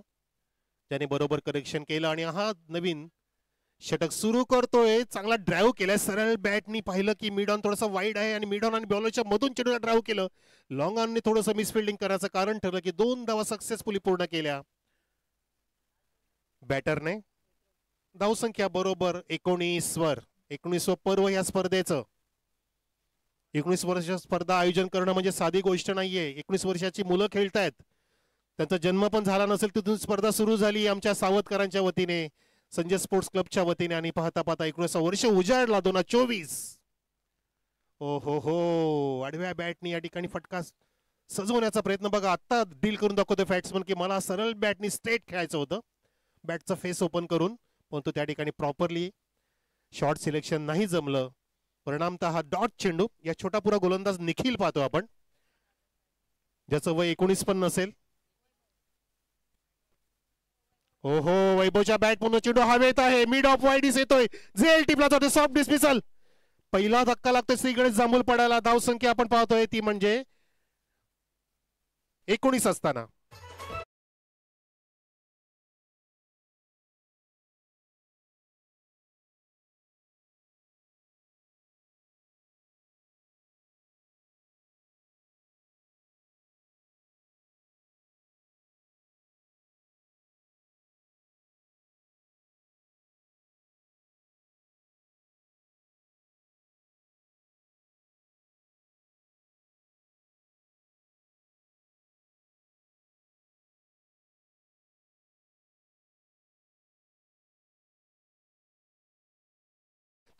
त्याने बरोबर करेक्शन केलं आणि हा नवीन षटक सुरू करतोय. चांगला ड्राईव्ह केलाय सरळ बॅटनी. पाहिलं की मिड ऑन थोडासा वाईड आहे आणि मिड ऑन आणि बॉलरच्या मधून चेंडूला ड्राईव्ह केलं. लॉंग ऑनने थोडंसं मिसफिल्डिंग करायचं कारण ठरलं की 2 धावा सक्सेसफुली पूर्ण केल्या बॅटरने. धावसंख्या बरोबर 19 वर. 19वं पर्व या स्पर्धेचं. 19 वर्षाची स्पर्धा आयोजन करणं म्हणजे साधी गोष्ट नाहीये. 19 वर्षाची मुलं खेळतायत, त्यांचा जन्म पण झाला नसेल तिथून स्पर्धा सुरू झाली आमच्या सावधकरांच्या वतीने, संजय स्पोर्ट्स क्लबच्या वतीने, आणि पाहता पाहता 19 वर्ष उजाडला 2024. ओ हो, आडव्या बॅटनी या ठिकाणी फटका सजवण्याचा प्रयत्न बघा. आता डील करून दाखवतो बॅट्समन की मला सरळ बॅटनी स्ट्रेट खेळायचं होतं, बॅटचा फेस ओपन करून, परंतु त्या ठिकाणी प्रॉपरली शॉर्ट सिलेक्शन नाही जमलं. परिणामतः हा डॉट चेंडू. या छोटापुरा गोलंदाज निखिल पाहतो आपण, ज्याचं वय 19 पण नसेल. ओहो, वैभवच्या बॅट म्हणून चेंडू हवेत आहे, मिड ऑफ वाईडीस येतोय, झेल टिपला जातो, सॉफ्ट डिस्मिसल. पहिला धक्का लागतोय श्री गणेश जांभूलपाड्याला. धावसंख्या आपण पाहतोय ती म्हणजे 19 असताना.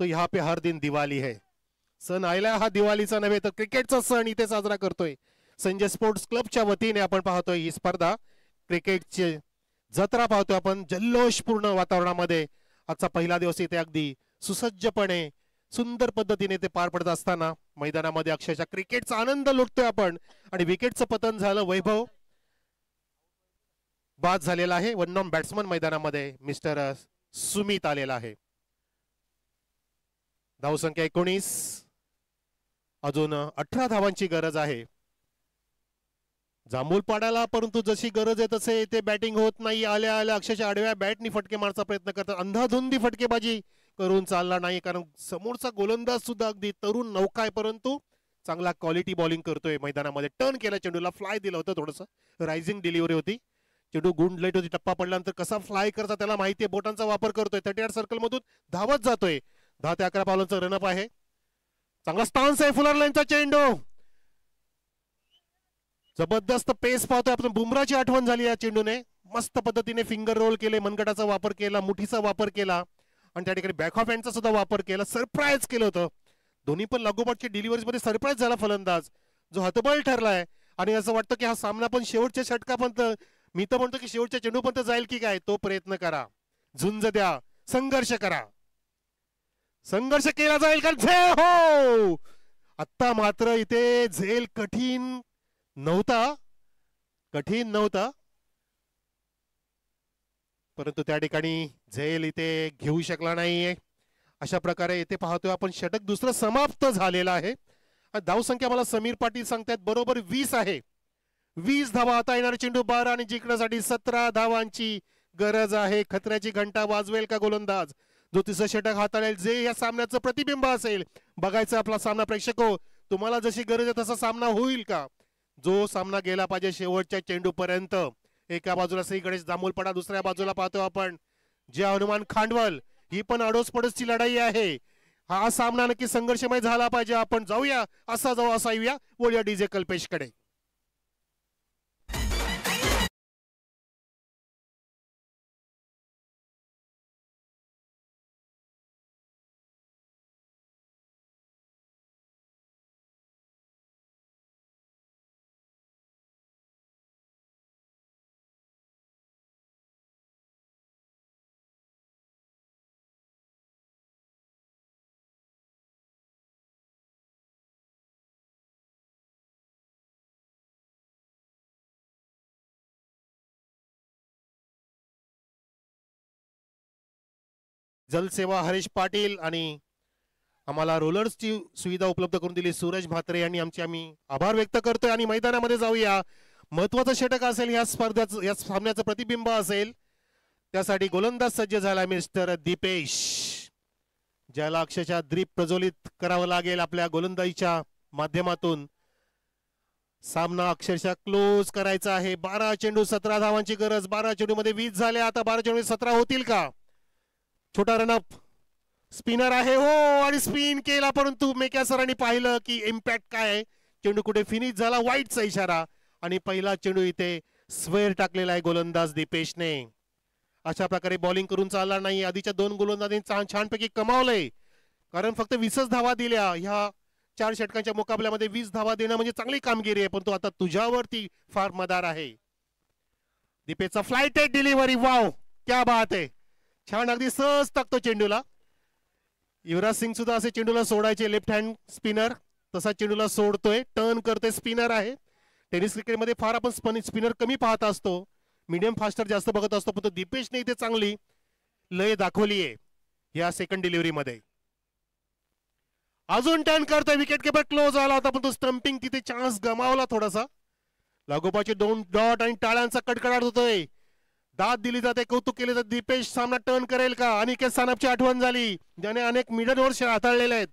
तो यहाँ पे हर दिन दिवाळी है. सण आयला हा दिवाळीचा नव्हे तर क्रिकेटचा सण इथे साजरा करतोय. संजय स्पोर्ट्स क्लबच्या वतीने आपण पाहतोय ही स्पर्धा, क्रिकेटची जत्रा पाहतोय आपण जल्लोषपूर्ण वातावरणामध्ये. आजचा पहिला दिवस इथे अगदी सुसज्जपणे सुंदर पद्धतीने ते पार पडत असताना मैदानामध्ये अक्षरशः क्रिकेटचा आनंद लुटतोय आपण. आणि विकेटचं पतन झालं, वैभव बाद झालेला आहे. वन डाऊन बॅट्समन मैदानामध्ये मिस्टर सुमित आलेला आहे. धावसंख्या 19, अजून 18 धावांची गरज आहे जांभूलपाड्याला, परंतु जशी गरज आहे तसे ते बॅटिंग होत नाही. आल्या आल्या अक्षरशः आडव्या बॅटनी फटके मारण्याचा प्रयत्न करतात, अंधाधुंदी फटकेबाजी करून चालला नाही, कारण समोरचा गोलंदाज सुद्धा अगदी तरुण नौका आहे, परंतु चांगला क्वालिटी बॉलिंग करतोय मैदानामध्ये. टर्न केला चेंडूला, फ्लाय दिलं होतं, थोडंसं रायझिंग डिलिव्हरी होती. चेंडू गुंड लेट होती, टप्पा पडल्यानंतर कसा फ्लाय करता त्याला माहितीये, बोटांचा वापर करतोय. 38 सर्कल मधून धावत जातोय. 10 ते 11 पावलांचा रनअप आहे. चांगला स्टान्स आहे फुलर लाईनचा चेंडू. जबरदस्त पेस पाहतोय आपण. बुमराची आठवण झाली या चेंडूने. मस्त पद्धतीने फिंगर रोल केले, मनगटाचा वापर केला, मुठीचा वापर केला आणि त्या ठिकाणी बॅक ऑफ हँडचा सुद्धा वापर केला. सरप्राईज केलं होतं. दोन्ही पण लागोपाठच्या डिलिव्हरीज मध्ये सरप्राईज झाला फलंदाज, जो हतबल ठरलाय. आणि असं वाटतं की हा सामना पण शेवटच्या षटकापर्यंत, मी तर म्हणतो की शेवटच्या चेंडूपर्यंत जाईल की काय. तो प्रयत्न करा, झुंज द्या, संघर्ष करा. संघर्ष केला जाईल का झेल. हो, आता मात्र इथे झेल कठीण नव्हता, परंतु त्या ठिकाणी झेल इथे घेऊ शकला नाहीये. अशा प्रकारे इथे पाहतोय आपण षटक दुसरं समाप्त झालेलं आहे. धावसंख्या मला समीर पाटील सांगतायत बरोबर 20 आहे. 20 धावा. आता येणारे चेंडू 12 आणि जिंकण्यासाठी 17 धावांची गरज आहे. खतऱ्याची घंटा वाजवेल का गोलंदाज, जो तिसरं षटक हाताळेल, जे या सामन्याचं प्रतिबिंब असेल. बघायचं आपला सामना प्रेक्षको. तुम्हाला जशी गरज आहे तसा सामना होईल का. जो सामना गेला पाहिजे शेवटच्या चेंडू पर्यंत. एका बाजूला श्री गणेश जांभूलपडा, दुसऱ्या बाजूला पाहतो आपण जे हनुमान खांडवल. ही पण अडोस पडोसची लढाई आहे. हा सामना नक्की संघर्षमय झाला पाहिजे. आपण जाऊया, असा जाऊ असा येऊया. बोलूया डीजे कल्पेशकडे. जलसेवा हरीश पाटील आणि आम्हाला रोलर्सची सुविधा उपलब्ध करून दिली सूरज म्हात्रे यांनी आमचे आम्ही आभार व्यक्त करतोय. आणि मैदानामध्ये जाऊया. महत्वाचं षटक असेल या स्पर्धेचं, या सामन्याचं प्रतिबिंब असेल. त्यासाठी गोलंदाज सज्ज झाला मिस्टर दीपेश, ज्याला अक्षरशः द्रीप प्रज्वलित करावं लागेल आपल्या गोलंदाजीच्या माध्यमातून. सामना अक्षरशः क्लोज करायचा आहे. 12 चेंडू 17 धावांची गरज. 12 चेंडू मध्ये 20 झाले. आता 12 चेंडू 17 होतील का. छोटा रनअप स्पिनर आहे. हो, आणि स्पिन केला, परंतु मेक्या सरांनी पाहिलं की इम्पॅक्ट काय आहे. चेंडू कुठे फिनिश झाला, वाईटचा इशारा. आणि पहिला चेंडू इथे स्वेअर टाकलेला आहे गोलंदाज दीपेशने. अशा प्रकारे बॉलिंग करून चालला नाही. आधीच्या 2 गोलंदाजांनी छानपैकी कमावलंय, कारण फक्त 20च धावा दिल्या. ह्या 4 षटकांच्या मुकाबल्यामध्ये 20 धावा देणं म्हणजे चांगली कामगिरी आहे, पण तो आता तुझ्यावरती फार मदार आहे. दीपेशचा फ्लायटेड डिलिव्हरी. वाव, क्या बात आहे. छान, अगदी सहज टाकतो चेंडूला. युवराज सिंग सुद्धा असे चेंडूला सोडायचे, लेफ्ट हँड स्पिनर, तसा चेंडूला सोडतोय. टर्न करतोय, स्पिनर आहे. टेनिस क्रिकेटमध्ये फार आपण स्पिनर कमी पाहत असतो, मीडियम फास्टर जास्त बघत असतो, पण तो दीपेशने इथे चांगली लय दाखवली आहे या सेकंड डिलिव्हरी मध्ये. अजून टर्न करतोय. विकेट किपर क्लोज आला होता, पण तो स्टंपिंग तिथे चान्स गमावला थोडासा. लागोपाचे 2 डॉट आणि टाळ्यांचा कडकडाट होतोय. दाद दिली जाते, कौतुक केले जाते. दीपेश सामना टर्न करेल का. अनिकेत सानपची आठवण झाली, ज्याने अनेक मिडल ओव्हर्स हाताळलेले आहेत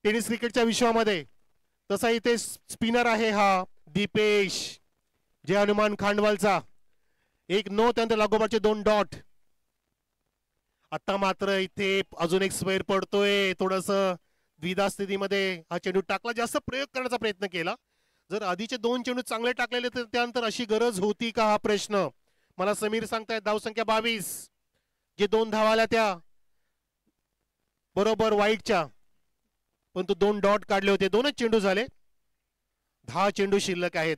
टेनिस क्रिकेटच्या विश्वामध्ये. तसा इथे स्पिनर आहे हा दीपेश, जे हनुमान खांडवालचा. 1 नो, त्यानंतर लागोपाठचे 2 डॉट. आता मात्र इथे अजून एक स्क्वेअर पडतोय. थोडस द्विधा स्थितीमध्ये हा चेंडू टाकला, जास्त प्रयोग करण्याचा प्रयत्न केला. जर आधीचे 2 चेंडू चांगले टाकलेले तर त्यानंतर अशी गरज होती का, हा प्रश्न मला समीर सांगतायत. धावसंख्या 22, जे 2 धावा आल्या त्या बरोबर वाईटच्या, पण तो 2 डॉट काढले होते. 2च चेंडू झाले. 10 चेंडू शिल्लक आहेत.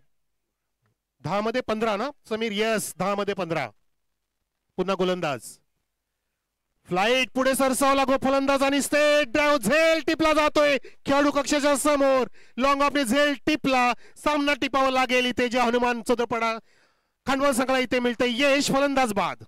10 मध्ये 15 ना समीर. यस, 10 मध्ये 15. पुन्हा गोलंदाज फ्लाईट पुढे सरसावला फलंदाज आणि स्टेट ड्राइव्ह. झेल टिपला जातोय खेळाडू कक्षाच्या समोर. लॉंग ऑफने झेल टिपला. सामना टिपावा लागेल इथे, जे हनुमान चोदरपडा खांडवल संघाला इथे मिळते यश. फलंदाज बाद.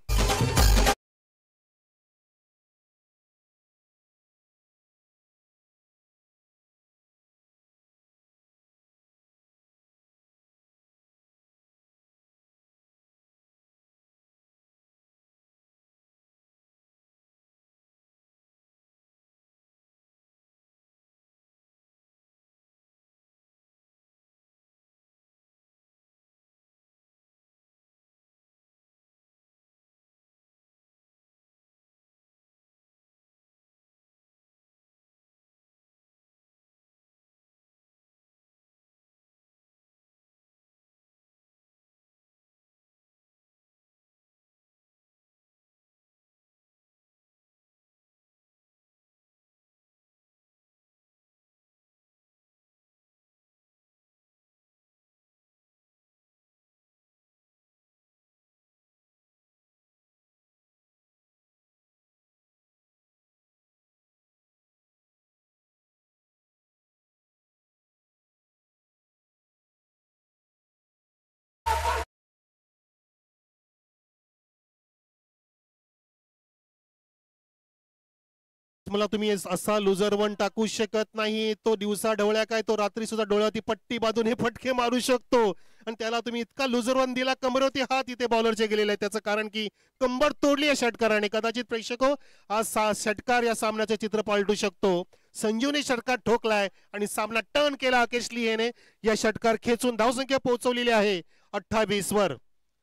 मला तुम्ही असा लुजर वन टाकू शकत नाही. तो दिवसा ढवळ्या काय, तो रात्री सुद्धा डोळ्यावरती पट्टी बांधून हे फटके मारू शकतो आणि त्याला तुम्ही इतका लुजर वन दिला. कमरेवरती हात इथे बॉलरचे गेलेले आहे. त्याचं कारण की कंबर तोडली आहे षटकाराने. कदाचित प्रेक्षक आज षटकार या सामन्याचे चित्र पालटू शकतो. संजूने षटकार ठोकलाय आणि सामना टर्न केला. आकेश लिहेने या षटकार खेचून धावसंख्या पोहोचवलेली आहे 28 वर.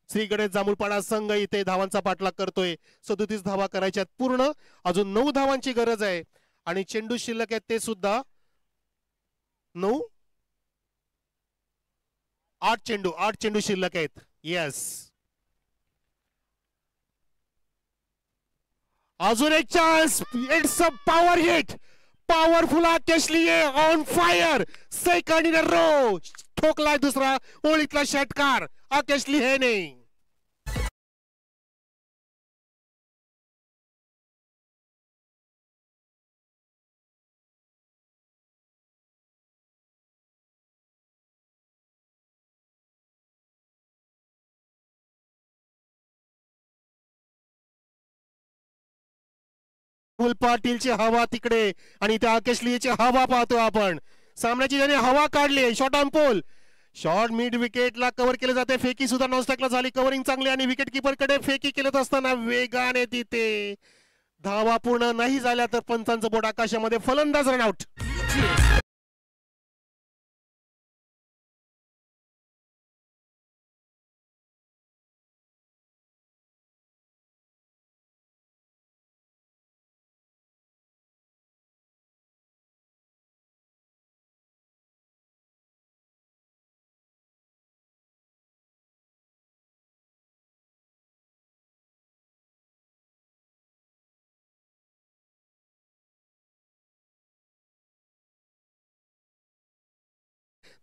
श्री गणेश जांभूळपाडा संघ इथे धावांचा पाठलाग करतोय. 37 धावा करायच्यात पूर्ण. अजून 9 धावांची गरज आहे आणि चेंडू शिल्लक आहेत ते सुद्धा 8 चेंडू शिल्लक आहेत. येस, अजून एक chance. It's a power hit. Powerful आकेश लिहे on fire. Second in a row. ठोकलाय दुसरा ओळीतला षटकार आकेश लिहेने. पाटीलची हवा तिकडे आणि त्या आकेश लिहेची हवा पाहतो आपण. सामन्याची ज्याने हवा काढली. Shot on pole. Shot mid विकेटला कव्हर केले जाते. फेकी सुद्धा नॉनस्टॅकला झाली. कव्हरिंग चांगली आणि विकेट किपर कडे फेकी केलं असताना वेगाने तिथे धावा पूर्ण नाही झाल्या तर पंचांचं बोट आकाशामध्ये. फलंदाज रनआउट.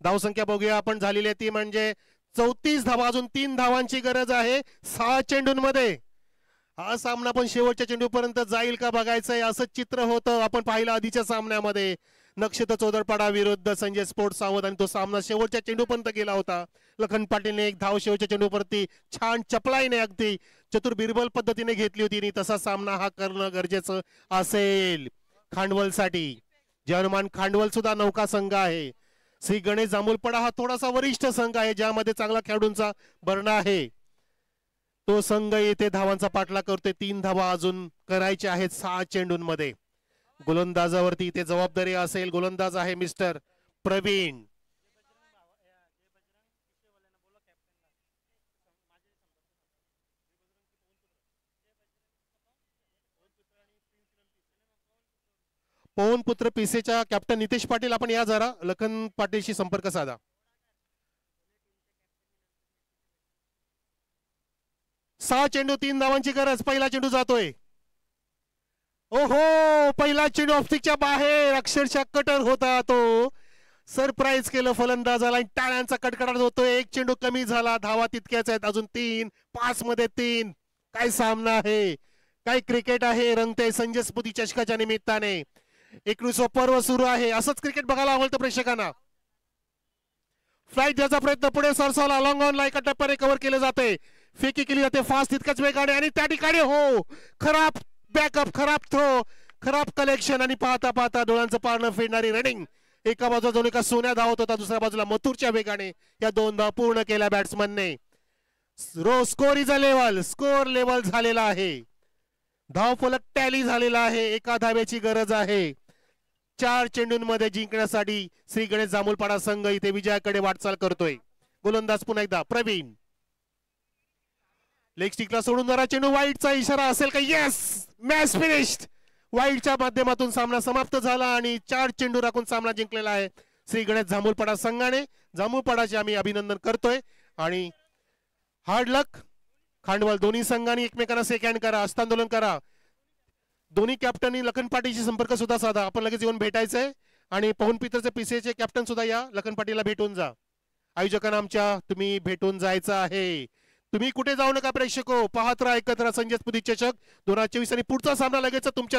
धावसंख्या बघूया आपण झालेली आहे ती म्हणजे 34 धावा. अजून 3 धावांची गरज आहे 6 चेंडूंमध्ये. हा सामना पण शेवटच्या चेंडूपर्यंत जाईल का बघायचंय. असंच चित्र होतं आपण पाहिलं आधीच्या सामन्यामध्ये. नक्षत्र चोदरपाडा विरुद्ध संजय स्पोर्ट्स सावध आणि तो सामना शेवटच्या चेंडूपर्यंत गेला होता. लखन पाटीलने एक धाव शेवटच्या चेंडूवरती छान चपलाईने अगदी चतुर बिरबल पद्धतीने घेतली होती आणि तसा सामना हा करणं गरजेचं असेल खांडवलसाठी. जर्मन खांडवल सुद्धा नौका संघ आहे. श्री गणेश जांभूळपाडा हा थोडासा वरिष्ठ संघ आहे ज्यामध्ये चांगला खेळाडूंचा भरणा आहे. तो संघ येथे धावांचा पाठलाग करतोय. 3 धावा अजून करायच्या आहेत 6 चेंडूंमध्ये. गोलंदाजावरती इथे जबाबदारी असेल. गोलंदाज आहे मिस्टर प्रवीण. पवन पुत्र पिसेच्या कॅप्टन नितेश पाटील आपण या जरा लखन पाटीलशी संपर्क साधा. सहा चेंडू 3 धावांची गरज. पहिला चेंडू जातोय. ओहो, पहिला चेंडू ऑफस्टिकच्या बाहेर. अक्षरशः कटर होता तो. सरप्राईज केलं फलंदाजाला. टाळ्यांचा कडकडाट होतोय. एक चेंडू कमी झाला. धावा तितक्याच आहेत. अजून 3. 5 मध्ये 3. काय सामना आहे, काय क्रिकेट आहे. रंगते संजय स्फूर्ती चषकाच्या निमित्ताने. 21 पर्व सुरू आहे. असंच क्रिकेट बघायला आवडतं प्रेक्षकांना. फ्लाइट द्यायचा प्रयत्न पुढे सरसावला. लॉंग ऑन ला एका टप्प्याने कव्हर केले जाते. फेकी केली जाते फास्ट तितकंच वेगाने आणि त्या ठिकाणी हो खराब बॅकअप, खराब थ्रो, खराब कलेक्शन आणि पाहता पाहता डोळ्यांचं पारणं फेडणारी रनिंग. एका बाजूला जाऊन एका सोन्या धावत होता, दुसऱ्या बाजूला मथुरच्या वेगाने या 2 धावा पूर्ण केल्या बॅट्समनने. Score is a level. Score level झालेला आहे. धाव फलक टॅली झालेला आहे. एका धावेची गरज आहे 4 चेंडूंमध्ये जिंकण्यासाठी. श्री गणेश जांभूळपाडा संघ इथे विजयाकडे वाटचाल करतोय. गोलंदाज पुन्हा एकदा प्रवीण. लेग स्टिकला सोडून जरा चेंडू. वाईटचा इशारा असेल का? Yes, match finished. वाईटच्या माध्यमातून सामना समाप्त झाला आणि 4 चेंडू राखून सामना जिंकलेला आहे श्री गणेश जांभूळपाडा संघाने. जांभूळपाडाचे आम्ही अभिनंदन करतोय आणि हार्ड लक. खांडवल दोन्ही संघांनी एकमेकांना शेक हँड करा, हस्तांदोलन करा. दोन्ही कॅप्टननी लखन पाटीलशी संपर्क सुद्धा साधा. आपण लगेच येऊन भेटायचंय आणि पवन पितरचे पिसेचे कॅप्टन सुद्धा या लखन पाटीलला भेटून जा. आयोजकांना आमच्या तुम्ही भेटून जायचं आहे. तुम्ही कुठे जाऊ नका प्रेक्षको. पाहत राहा, ऐकत राहा संजय स्फूर्ती चषक 2024 आणि पुढचा सामना लगेच तुमच्या